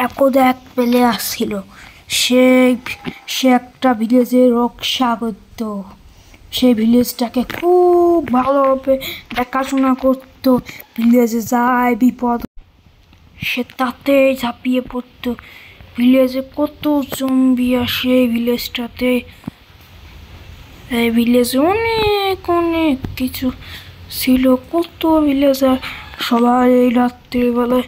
একদা এক পেলে আসছিল। সে সে একটা ভিলেজে রক্ষা করত। সেই ভিলেজটাকে খুব ভালোভাবে দেখাশোনা করতো। ভিলেজে যায় বিপদ সে তাতেই ঝাঁপিয়ে পড়তো। ভিলেজে কত জম্বি আসে ভিলেজটাতে। এই ভিলেজে অনেক অনেক কিছু ছিল, কত ভিলেজার। সবাই এই রাত্রিবেলায়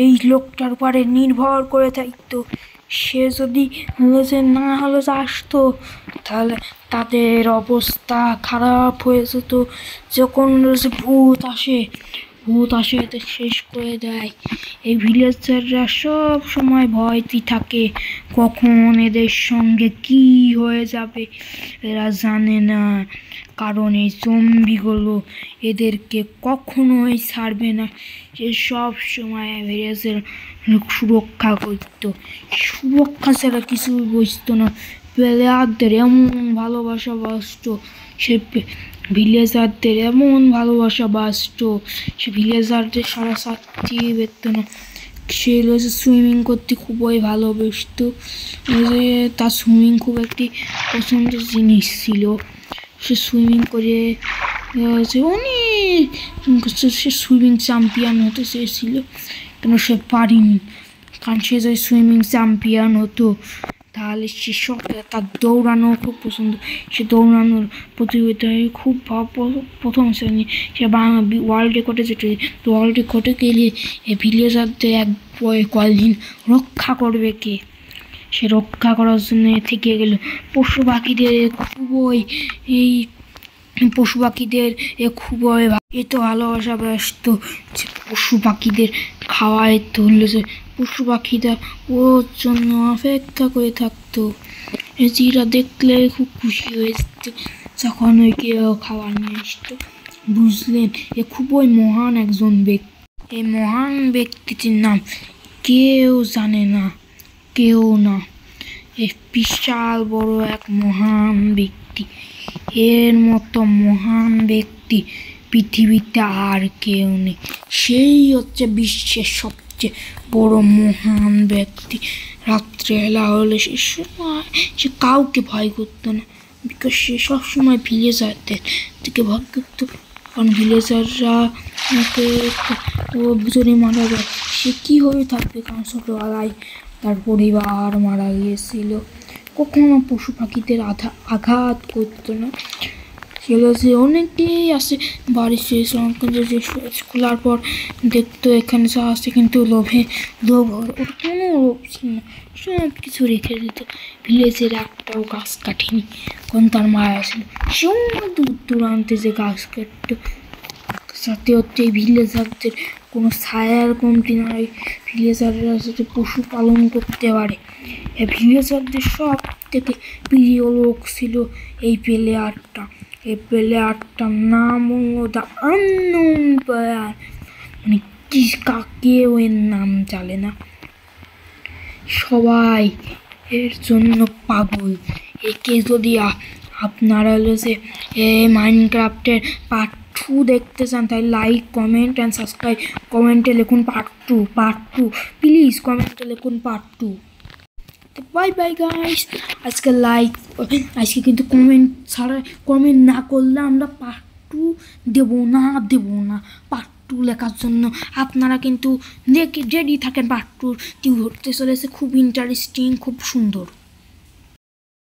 এই লোকটার উপরে নির্ভর করে থাকতো। সে যদি না হলে আসতো তাহলে তাদের অবস্থা খারাপ হয়ে যেত। যখন ভূত আসে এদের শেষ করে দেয়। এই ভিলেজাররা সব সময় ভয়তে থাকে, কখন এদের সঙ্গে কি হয়ে যাবে এরা জানে না। কারণ এই জম্বিগুলো এদেরকে কখনোই ছাড়বে না। সে সব সময় ভিলেজের সুরক্ষা করত। সুরক্ষা ছাড়া কিছু বুঝতো না। প্লেয়ারদের এমন ভালোবাসা বাসতো, সে ভিলেজারদের এমন ভালোবাসা বাসতো। সে ভিলেজারদের সারা সাথে পেত না। সে সুইমিং করতে খুবই ভালোবাসতো। তার সুইমিং খুব একটি পছন্দের জিনিস ছিল। সে সুইমিং করে অনেক সে সুইমিং চ্যাম্পিয়ন হতে চেয়েছিল, কিন্তু সে পারেনি। কারণ সে যদি সুইমিং চ্যাম্পিয়ন হতো তাহলে সে সব তার দৌড়ানো খুব পছন্দ। সে দৌড়ানোর প্রতিযোগিতায় খুব প্রথম শ্রেণী। সে ওয়ার্ল্ড রেকর্ডে যেতে, তো ওয়ার্ল্ড রেকর্ডে গেলে এই ভিলেজারদের এক কয়দিন রক্ষা করবে কে? সে রক্ষা করার জন্য থেকে গেল। পশু পাখিদের খুবই এত ভালোবাসা ব্যস্ত যে পশু পাখিদের খাওয়ায় তুললে যে পশু পাখিরা ওর জন্য অপেক্ষা করে থাকতো। এরা দেখলে খুব খুশি হয়ে যেত যখন ওই কেউ খাবার নিয়ে আসতো। বুঝলেন, এ খুবই মহান একজন ব্যক্তি। এই মহান ব্যক্তিটির নাম কেউ জানে না, কেউ না। এই বিশাল বড় এক মহান ব্যক্তি। এর মতো মহান ব্যক্তি পৃথিবীতে আর কেউ নেই। সেই হচ্ছে বিশ্বের সবচেয়ে বড় মহান ব্যক্তি। রাত্রেবেলা হলে সে কাউকে ভয় করতো না, বিকজ সে সবসময় ভিলেজারদের থেকে ভয় করতো। কারণ ভিলেজাররা যদি মারা যায় সে কীভাবে থাকবে? কারণ ছোটোবেলায় তার পরিবার মারা গিয়েছিল। কখনো পশু পাখিদের আঘাত করতো না। সেগুলো যে অনেকেই আসে বাড়ির শেষ খোলার পর দেখতো এখানে যা আসে, কিন্তু লোভ ওর কোনো লোভ ছিল না, সব কিছু রেখে দিত। ভিলেজের একটাও গাছ কাটেনি। কোন তার মায়া ছিল, সেও দূর দূরান্তে যে গাছ কাটতো। সাথে হচ্ছে এই ভিলেজারদের কোনো ছায়ার কমতি নয়। ভিলেজাররা যাতে পশু পালন করতে পারে। এই ভিলেজারদের সব থেকে প্রিয় লোক ছিল এই প্লেয়ারটা। এই প্লেয়ারটার নাম হলো দ্য আননোন প্লেয়ার। মানে কাকেও এর নাম জানে না, সবাই এর জন্য পাগল। একে যদি আপনারা যে মাইনক্রাফটের পার্ট 2 দেখতে চান তাই লাইক, কমেন্ট অ্যান্ড সাবস্ক্রাইব। কমেন্টে লিখুন পার্ট 2 প্লিজ, কমেন্টে লিখুন পার্ট 2। Bye bye guys. আজকে কিন্তু কমেন্ট না করলে আমরা পার্ট 2 দেবো না। পার্ট 2 লেখার জন্য আপনারা কিন্তু রেডি থাকেন। পার্ট 2 হতে চলেছে খুব ইন্টারেস্টিং, খুব সুন্দর।